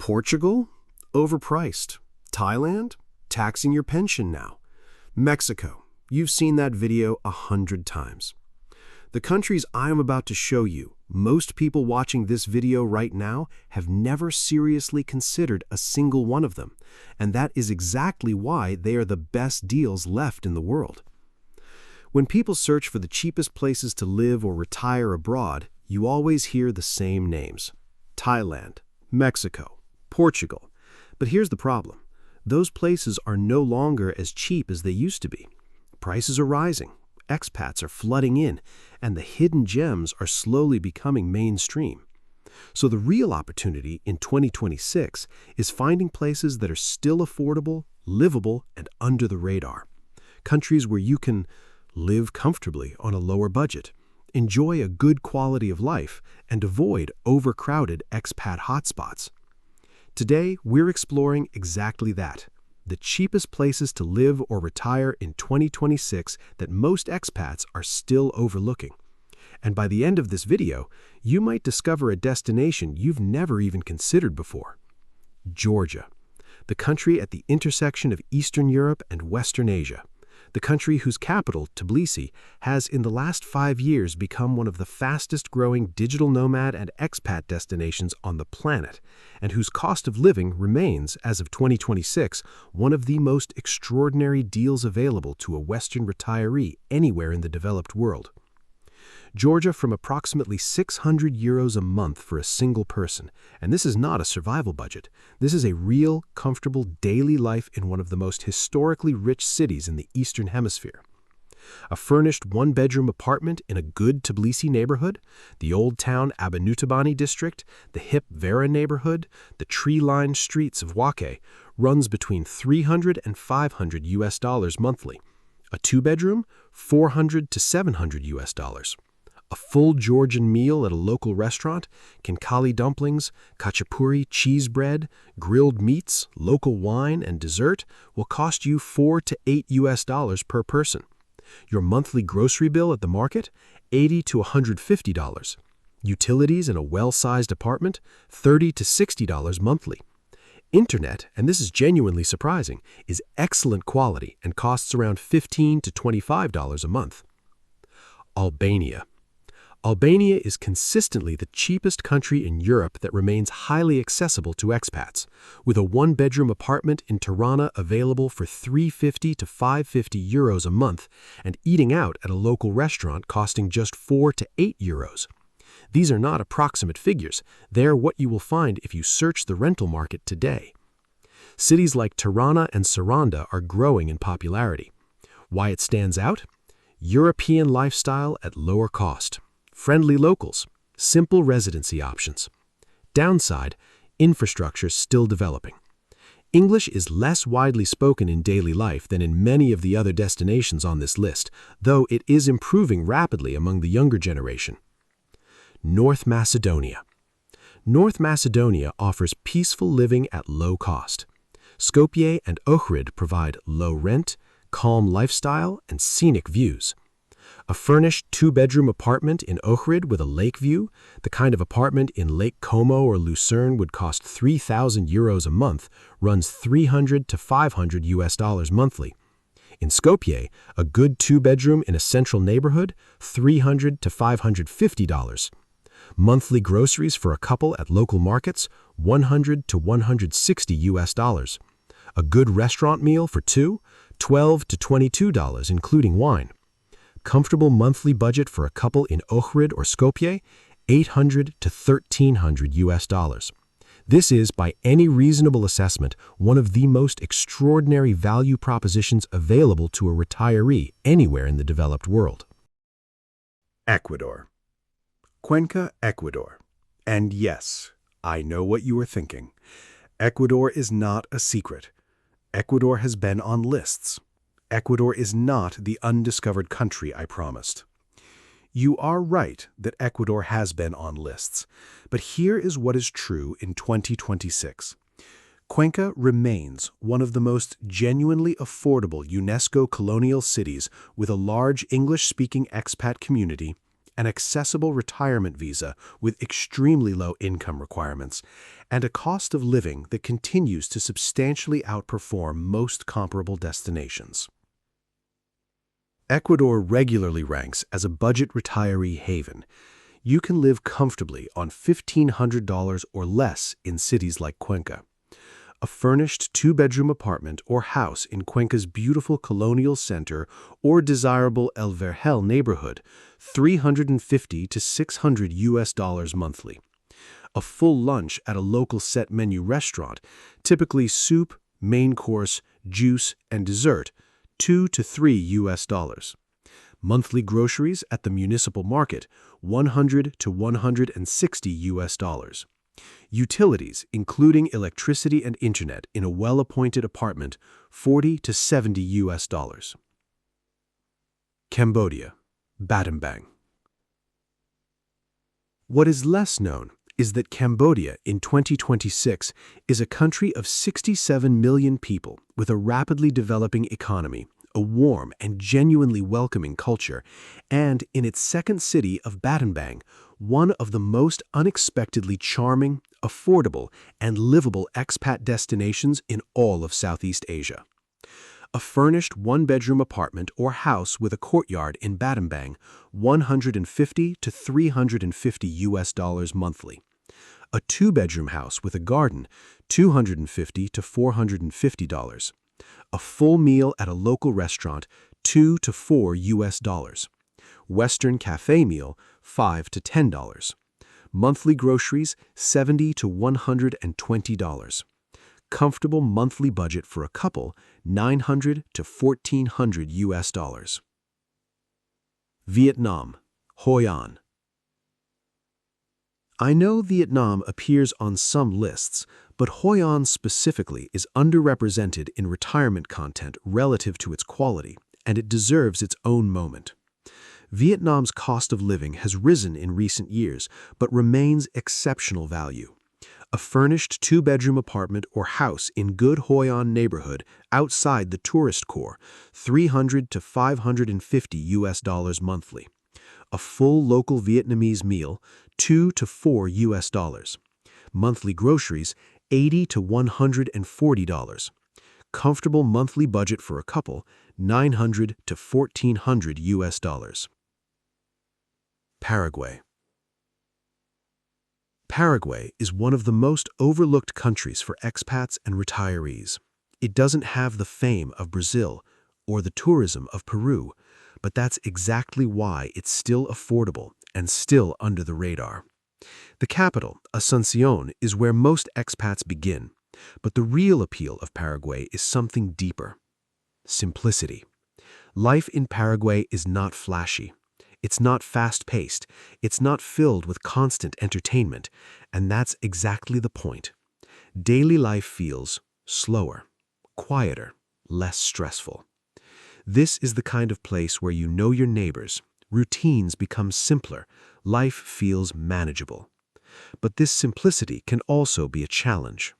Portugal? Overpriced. Thailand? Taxing your pension now. Mexico? You've seen that video 100 times. The countries I am about to show you, most people watching this video right now have never seriously considered a single one of them, and that is exactly why they are the best deals left in the world. When people search for the cheapest places to live or retire abroad, you always hear the same names: Thailand, Mexico, Portugal. But here's the problem. Those places are no longer as cheap as they used to be. Prices are rising, expats are flooding in, and the hidden gems are slowly becoming mainstream. So the real opportunity in 2026 is finding places that are still affordable, livable, and under the radar. Countries where you can live comfortably on a lower budget, enjoy a good quality of life, and avoid overcrowded expat hotspots. Today, we're exploring exactly that: the cheapest places to live or retire in 2026 that most expats are still overlooking. And by the end of this video, you might discover a destination you've never even considered before. Georgia, the country at the intersection of Eastern Europe and Western Asia. The country whose capital, Tbilisi, has in the last 5 years become one of the fastest-growing digital nomad and expat destinations on the planet, and whose cost of living remains, as of 2026, one of the most extraordinary deals available to a Western retiree anywhere in the developed world. Georgia, from approximately €600 a month for a single person, and this is not a survival budget. This is a real, comfortable daily life in one of the most historically rich cities in the Eastern Hemisphere. A furnished one-bedroom apartment in a good Tbilisi neighborhood, the old town Abanutubani district, the hip Vera neighborhood, the tree-lined streets of Wake, runs between $300 and $500 monthly. A two-bedroom, $400 to $700. A full Georgian meal at a local restaurant, Khinkali dumplings, khachapuri cheese bread, grilled meats, local wine, and dessert will cost you $4 to $8 per person. Your monthly grocery bill at the market, $80 to $150. Utilities in a well-sized apartment, $30 to $60 monthly. Internet, and this is genuinely surprising, is excellent quality and costs around $15 to $25 a month. Albania. Albania is consistently the cheapest country in Europe that remains highly accessible to expats, with a one-bedroom apartment in Tirana available for €350 to €550 a month, and eating out at a local restaurant costing just €4 to €8. These are not approximate figures. They're what you will find if you search the rental market today. Cities like Tirana and Saranda are growing in popularity. Why it stands out? European lifestyle at lower cost. Friendly locals, simple residency options. Downside, infrastructure still developing. English is less widely spoken in daily life than in many of the other destinations on this list, though it is improving rapidly among the younger generation. North Macedonia. North Macedonia offers peaceful living at low cost. Skopje and Ohrid provide low rent, calm lifestyle, and scenic views. A furnished two-bedroom apartment in Ohrid with a lake view, the kind of apartment in Lake Como or Lucerne would cost €3,000 a month, runs $300 to $500 monthly. In Skopje, a good two-bedroom in a central neighborhood, $300 to $550. Monthly groceries for a couple at local markets, $100 to $160. A good restaurant meal for two, $12 to $22, including wine. Comfortable monthly budget for a couple in Ohrid or Skopje, $800 to $1,300. This is, by any reasonable assessment, one of the most extraordinary value propositions available to a retiree anywhere in the developed world. Ecuador. Cuenca, Ecuador. And yes, I know what you are thinking. Ecuador is not a secret. Ecuador has been on lists. Ecuador is not the undiscovered country I promised. You are right that Ecuador has been on lists, but here is what is true in 2026. Cuenca remains one of the most genuinely affordable UNESCO colonial cities with a large English-speaking expat community an accessible retirement visa with extremely low income requirements, and a cost of living that continues to substantially outperform most comparable destinations. Ecuador regularly ranks as a budget retiree haven. You can live comfortably on $1,500 or less in cities like Cuenca. A furnished two-bedroom apartment or house in Cuenca's beautiful colonial center or desirable El Vergel neighborhood, $350 to $600 monthly. A full lunch at a local set menu restaurant, typically soup, main course, juice, and dessert, $2 to $3. Monthly groceries at the municipal market, $100 to $160. Utilities, including electricity and internet in a well-appointed apartment, $40 to $70. Cambodia, Battambang. What is less known is that Cambodia in 2026 is a country of 67 million people with a rapidly developing economy, a warm and genuinely welcoming culture, and in its second city of Battambang, one of the most unexpectedly charming, affordable, and livable expat destinations in all of Southeast Asia. A furnished one-bedroom apartment or house with a courtyard in Battambang, $150 to $350 monthly. A two-bedroom house with a garden, $250 to $450. A full meal at a local restaurant, $2 to $4. Western cafe meal, $5 to $10. Monthly groceries, $70 to $120. Comfortable monthly budget for a couple, $900 to $1,400. Vietnam, Hoi An. I know Vietnam appears on some lists, but Hoi An specifically is underrepresented in retirement content relative to its quality, and it deserves its own moment. Vietnam's cost of living has risen in recent years, but remains exceptional value. A furnished two-bedroom apartment or house in good Hoi An neighborhood outside the tourist core, $300 to $550 monthly. A full local Vietnamese meal, $2 to $4. Monthly groceries, $80 to $140. Comfortable monthly budget for a couple, $900 to $1,400. Paraguay. Paraguay is one of the most overlooked countries for expats and retirees. It doesn't have the fame of Brazil or the tourism of Peru, but that's exactly why it's still affordable and still under the radar. The capital, Asunción, is where most expats begin, but the real appeal of Paraguay is something deeper: simplicity. Life in Paraguay is not flashy. It's not fast-paced. It's not filled with constant entertainment, and that's exactly the point. Daily life feels slower, quieter, less stressful. This is the kind of place where you know your neighbors, routines become simpler, life feels manageable. But this simplicity can also be a challenge.